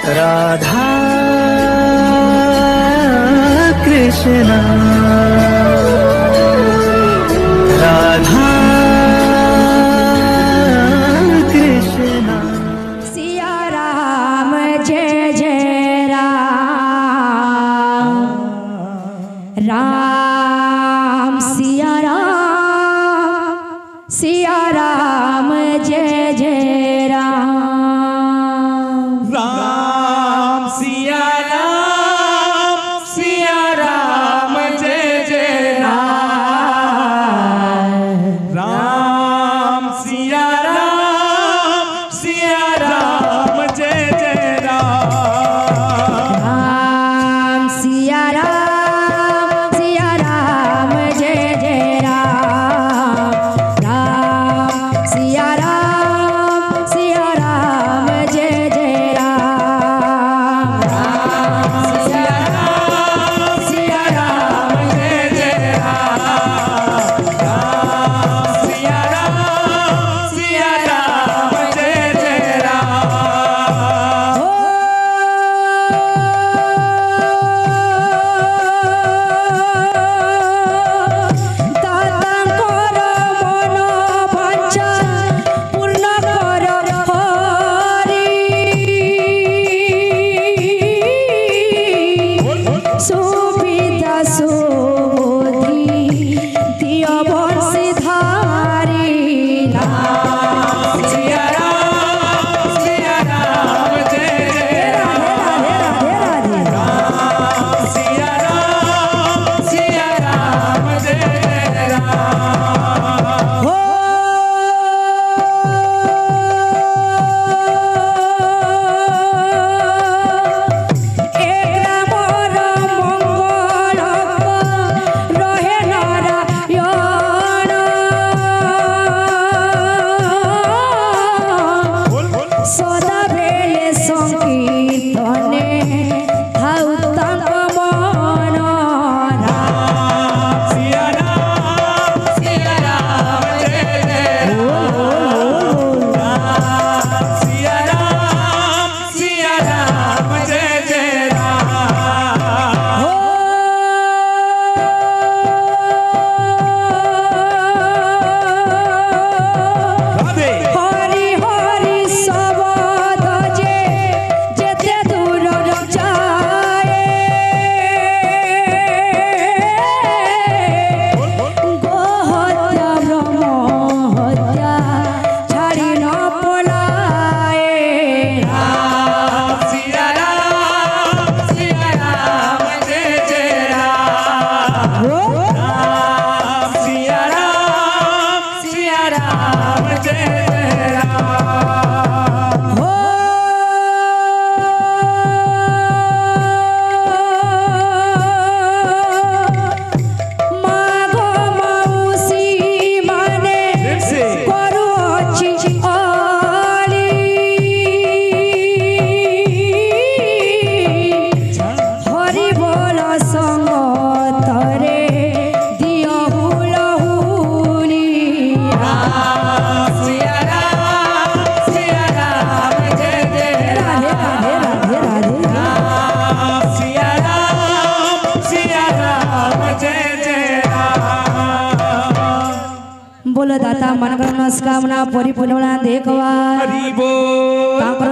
राधा कृष्णा राधा कृष्णा। सिया राम जय जय राम, राम सिया राम जय जय राम, राम सिया राम जय जय राम, राम सिया राम जय जय राम, राम सिया राम जय जय राम, राम सिया राम जय जय राम, राम सिया राम जय जय राम, राम सिया राम जय जय राम। दातांकर मन वांछा पूर्ण कर हरि, सुविधा सुबुद्धि दियो बंशीधारी, राम सिया राम जय जय राम, राम सिया राम जय जय राम। हो एक रामर मंगल रहे नारायण, सदा बेले संकीर्तने थाउ तांक मन, राम सिया राम जय जय राम, राम सिया राम जय जय राम। हो राधे हरि हरि शब्द जे जेते दूर जाए, गोहत्या ब्रह्म हत्या छाड़ी न पलाए, राम सिया राम जय जय राम, राम सिया राम जय जय राम। हो माघ माउसी माने से କରୁଅଛି ଅଳି, ହରି ବୋଲ ସଙ୍ଗତରେ ଦିଅ ହୁଳହୁଳି, राम सिया राम जय जय राधे राधे राधे राधे। राम सिया राम जय जय राम। बोलो दाता मनोकामना परिपूर्ण देखवा हरि बोल। तांकर